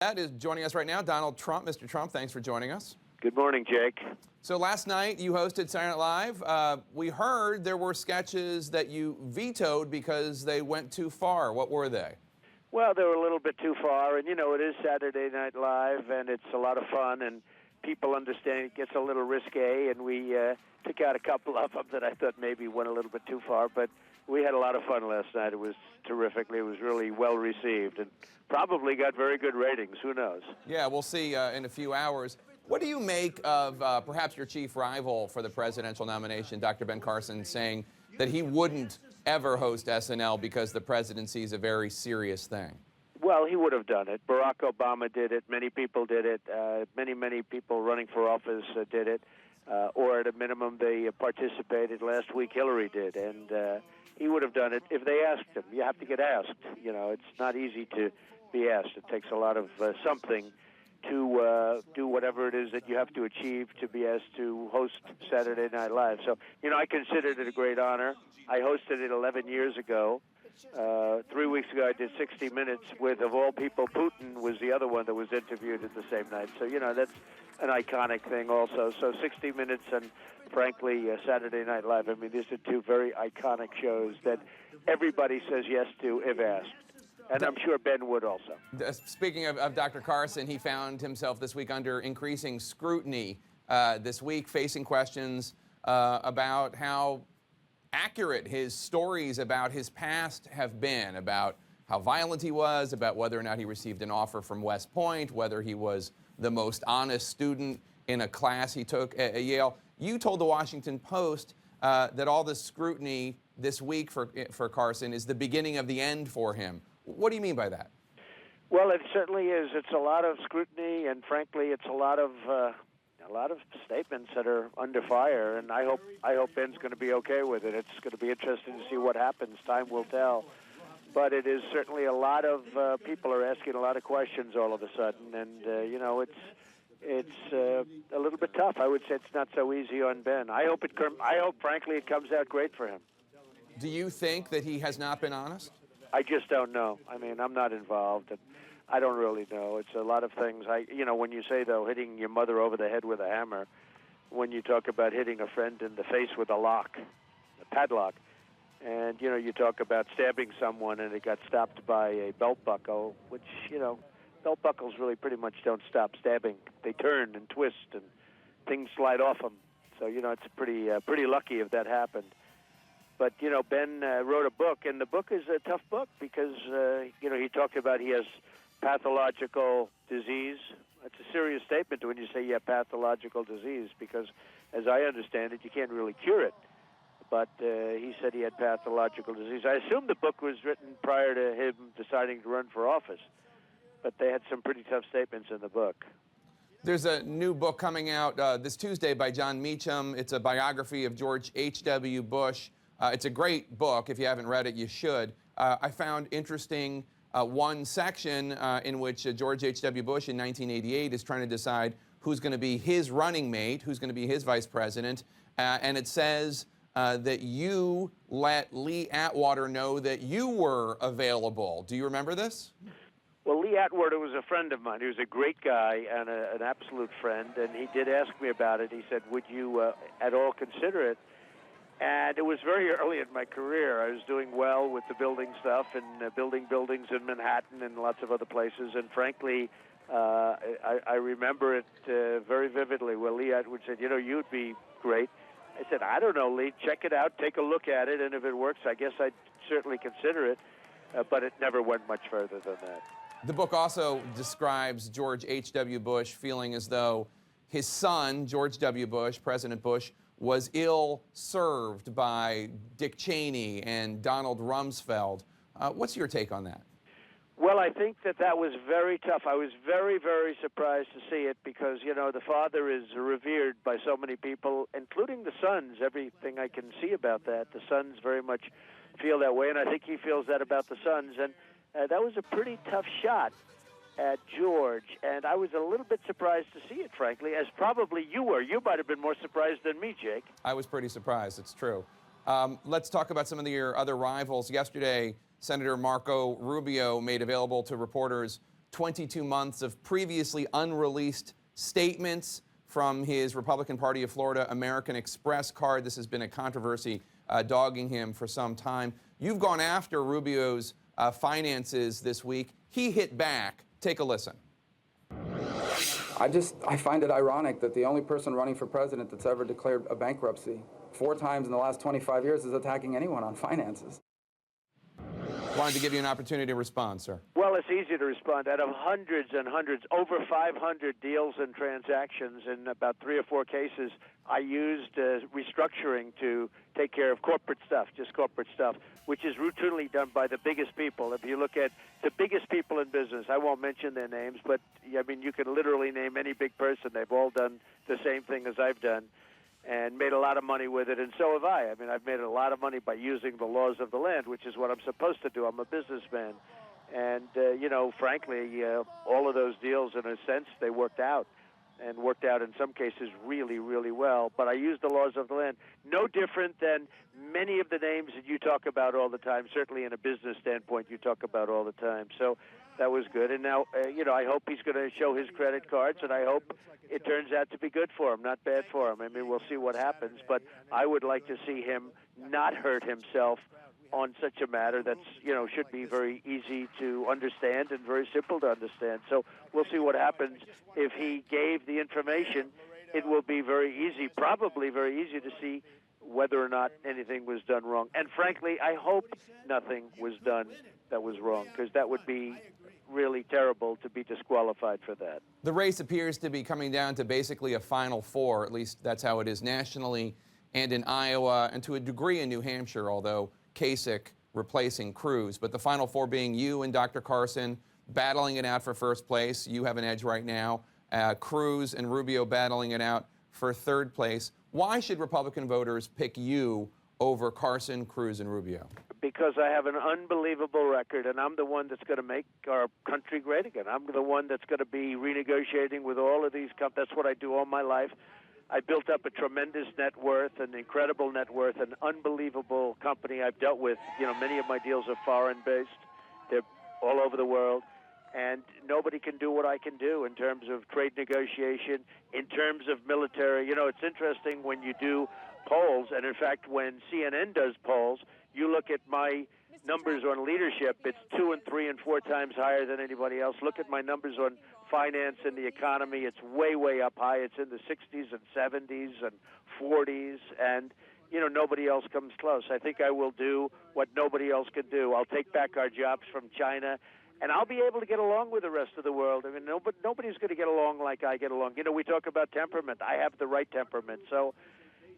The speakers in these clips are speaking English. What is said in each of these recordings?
That is joining us right now, Donald Trump. Mr. Trump, thanks for joining us. Good morning, Jake. So last night you hosted Saturday Night Live. We heard there were sketches that you vetoed because they went too far. What were they? Well, they were a little bit too far, and it is Saturday Night Live, and it's a lot of fun, and people understand it gets a little risque, and we took out a couple of them that I thought maybe went a little bit too far, but we had a lot of fun last night. It was terrific. It was really well received, and probably got very good ratings. Who knows? Yeah, we'll see in a few hours. What do you make of perhaps your chief rival for the presidential nomination, Dr. Ben Carson, saying that he wouldn't ever host SNL because the presidency is a very serious thing? Well, he would have done it. Barack Obama did it. Many people did it. Many people running for office did it. Or at a minimum, they participated. Last week, Hillary did. And he would have done it if they asked him. You have to get asked. It's not easy to be asked. It takes a lot of something to do whatever it is that you have to achieve to be asked to host Saturday Night Live. So, I considered it a great honor. I hosted it 11 years ago. 3 weeks ago, I did 60 Minutes with, of all people, Putin was the other one that was interviewed at the same night. So, that's an iconic thing also. So 60 Minutes and, frankly, Saturday Night Live, these are two very iconic shows that everybody says yes to if asked. And I'm sure Ben would also. Speaking of Dr. Carson, he found himself this week under increasing scrutiny this week, facing questions about how accurate his stories about his past have been, about how violent he was, about whether or not he received an offer from West Point, whether he was the most honest student in a class he took at Yale. You told the Washington Post that all this scrutiny this week for Carson is the beginning of the end for him. What do you mean by that? Well, it certainly is. It's a lot of scrutiny, and frankly, it's a lot of statements that are under fire. And I hope Ben's going to be okay with it. It's going to be interesting to see what happens. Time will tell. But it is certainly a lot of people are asking a lot of questions all of a sudden, and it's a little bit tough. I would say it's not so easy on Ben. I hope frankly it comes out great for him. Do you think that he has not been honest? I just don't know. I'm not involved, and I don't really know. It's a lot of things. When you say, though, hitting your mother over the head with a hammer, when you talk about hitting a friend in the face with a padlock, and, you talk about stabbing someone and it got stopped by a belt buckle, which, belt buckles really pretty much don't stop stabbing. They turn and twist and things slide off them. So, it's pretty lucky if that happened. But, Ben wrote a book, and the book is a tough book because, he talked about he has pathological disease. That's a serious statement when you say you have pathological disease because, as I understand it, you can't really cure it. But he said he had pathological disease. I assume the book was written prior to him deciding to run for office, but they had some pretty tough statements in the book. There's a new book coming out this Tuesday by Jon Meacham. It's a biography of George H.W. Bush. It's a great book. If you haven't read it, you should. I found interesting one section in which George H.W. Bush in 1988 is trying to decide who's going to be his running mate, who's going to be his vice president, and it says that you let Lee Atwater know that you were available. Do you remember this? Well, Lee Atwater was a friend of mine. He was a great guy and an absolute friend, and he did ask me about it. He said, would you at all consider it? And it was very early in my career. I was doing well with the building stuff and building buildings in Manhattan and lots of other places. And frankly, I remember it very vividly where Lee Atwater said, you'd be great. I said, I don't know, Lee. Check it out. Take a look at it. And if it works, I guess I'd certainly consider it. But it never went much further than that. The book also describes George H.W. Bush feeling as though his son, George W. Bush, President Bush, was ill-served by Dick Cheney and Donald Rumsfeld. What's your take on that? Well, I think that was very tough. I was very, very surprised to see it because, the father is revered by so many people, including the sons. Everything I can see about that, the sons very much feel that way, and I think he feels that about the sons. And that was a pretty tough shot at George, and I was a little bit surprised to see it, frankly, as probably you were. You might have been more surprised than me, Jake. I was pretty surprised. It's true. Let's talk about some of your other rivals. Yesterday, Senator Marco Rubio made available to reporters 22 months of previously unreleased statements from his Republican Party of Florida American Express card. This has been a controversy dogging him for some time. You've gone after Rubio's finances this week. He hit back. Take a listen. I find it ironic that the only person running for president that's ever declared a bankruptcy 4 times in the last 25 years is attacking anyone on finances. Wanted to give you an opportunity to respond, sir. Well, it's easy to respond. Out of hundreds and hundreds, over 500 deals and transactions in about 3 or 4 cases, I used restructuring to take care of corporate stuff, just corporate stuff, which is routinely done by the biggest people. If you look at the biggest people in business, I won't mention their names, but I mean, you can literally name any big person. They've all done the same thing as I've done and made a lot of money with it, and so have I. I mean, I've made a lot of money by using the laws of the land, which is what I'm supposed to do. I'm a businessman. And, you know, frankly, all of those deals, in a sense, they worked out, and worked out in some cases really, really well. But I used the laws of the land. No different than many of the names that you talk about all the time, certainly in a business standpoint you talk about all the time. So that was good. And now, you know, I hope he's going to show his credit cards, and I hope it turns out to be good for him, not bad for him. I mean, we'll see what happens, but I would like to see him not hurt himself on such a matter that's, you know, should be very easy to understand and very simple to understand. So we'll see what happens. If he gave the information, it will be very easy, probably very easy to see whether or not anything was done wrong. And frankly, I hope nothing was done that was wrong, because that would be really terrible to be disqualified for that. The race appears to be coming down to basically a Final Four, at least that's how it is nationally, and in Iowa, and to a degree in New Hampshire, although Kasich replacing Cruz. But the Final Four being you and Dr. Carson battling it out for first place. You have an edge right now. Cruz and Rubio battling it out for third place. Why should Republican voters pick you over Carson, Cruz, and Rubio? Because I have an unbelievable record, and I'm the one that's going to make our country great again. I'm the one that's going to be renegotiating with all of these companies. That's what I do all my life. I built up a tremendous net worth, an incredible net worth, an unbelievable company I've dealt with. You know, many of my deals are foreign-based. They're all over the world. And nobody can do what I can do in terms of trade negotiation, in terms of military. You know, it's interesting when you do polls, and in fact, when CNN does polls, you look at my numbers on leadership, it's 2 and 3 and 4 times higher than anybody else. Look at my numbers on finance and the economy. It's way, way up high. It's in the 60s and 70s and 40s, and, you know, nobody else comes close. I think I will do what nobody else can do. I'll take back our jobs from China, and I'll be able to get along with the rest of the world. I mean, nobody's going to get along like I get along. You know, we talk about temperament. I have the right temperament. So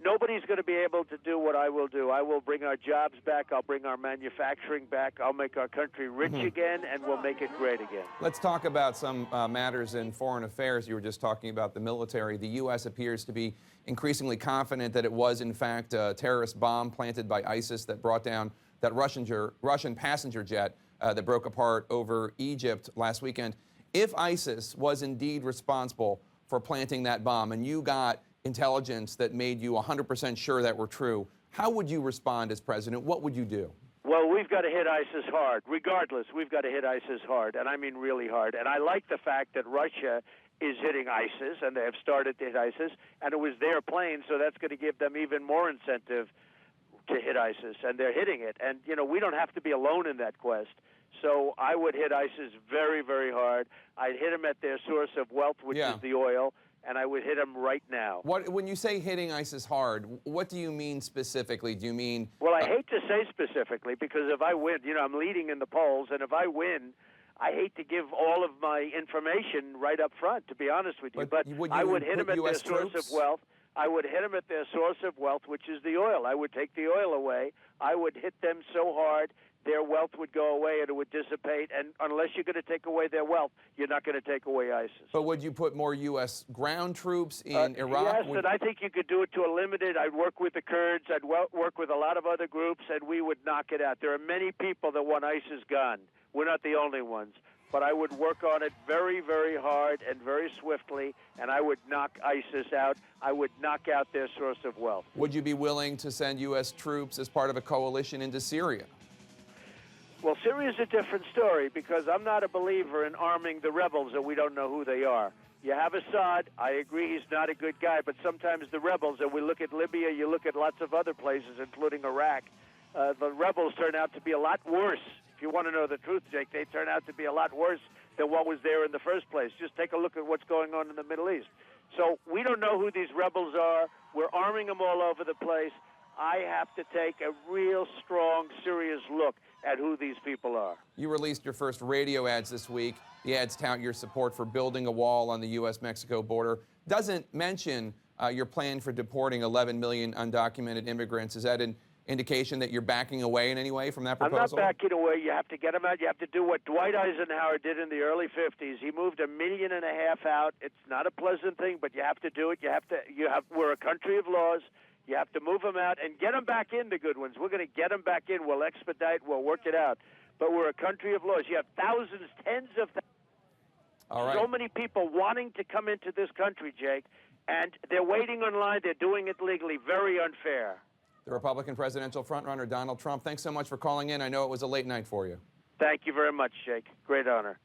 nobody's going to be able to do what I will do. I will bring our jobs back. I'll bring our manufacturing back. I'll make our country rich again, and we'll make it great again. Let's talk about some matters in foreign affairs. You were just talking about the military. The U.S. appears to be increasingly confident that it was, in fact, a terrorist bomb planted by ISIS that brought down that Russian passenger jet that broke apart over Egypt last weekend. If ISIS was indeed responsible for planting that bomb, and you got intelligence that made you 100% sure that were true, how would you respond as president? What would you do? Well, we've got to hit ISIS hard. Regardless, we've got to hit ISIS hard, and I mean really hard. And I like the fact that Russia is hitting ISIS, and they have started to hit ISIS, and it was their plane, so that's going to give them even more incentive to hit ISIS, and they're hitting it. And, you know, we don't have to be alone in that quest. So I would hit ISIS very, very hard. I'd hit them at their source of wealth, which is the oil, and I would hit them right now. When you say hitting ISIS hard, what do you mean specifically? Do you mean... Well, I hate to say specifically, because if I win, you know, I'm leading in the polls, and if I win, I hate to give all of my information right up front, to be honest with you. But I would hit them at their source of wealth. I would hit them at their source of wealth, which is the oil. I would take the oil away. I would hit them so hard their wealth would go away and it would dissipate. And unless you're going to take away their wealth, you're not going to take away ISIS. But would you put more U.S. ground troops in Iraq? Yes, and I think you could do it to a limited. I'd work with the Kurds. I'd work with a lot of other groups, and we would knock it out. There are many people that want ISIS gone. We're not the only ones. But I would work on it very, very hard and very swiftly, and I would knock ISIS out. I would knock out their source of wealth. Would you be willing to send U.S. troops as part of a coalition into Syria? Well, Syria's a different story because I'm not a believer in arming the rebels and we don't know who they are. You have Assad. I agree he's not a good guy, but sometimes the rebels, and we look at Libya, you look at lots of other places, including Iraq, the rebels turn out to be a lot worse. If you want to know the truth, Jake, they turn out to be a lot worse than what was there in the first place. Just take a look at what's going on in the Middle East. So we don't know who these rebels are. We're arming them all over the place. I have to take a real strong, serious look at who these people are. You released your first radio ads this week. The ads tout your support for building a wall on the U.S.-Mexico border. Doesn't mention your plan for deporting 11 million undocumented immigrants. Is that an indication that you're backing away in any way from that proposal? I'm not backing away. You have to get them out. You have to do what Dwight Eisenhower did in the early 50s. He moved 1.5 million out. It's not a pleasant thing, but you have to do it. We're a country of laws. You have to move them out and get them back in, the good ones. We're going to get them back in. We'll expedite. We'll work it out. But we're a country of laws. You have thousands, tens of thousands. All right. So many people wanting to come into this country, Jake, and they're waiting online. They're doing it legally. Very unfair. The Republican presidential frontrunner, Donald Trump, thanks so much for calling in. I know it was a late night for you. Thank you very much, Jake. Great honor.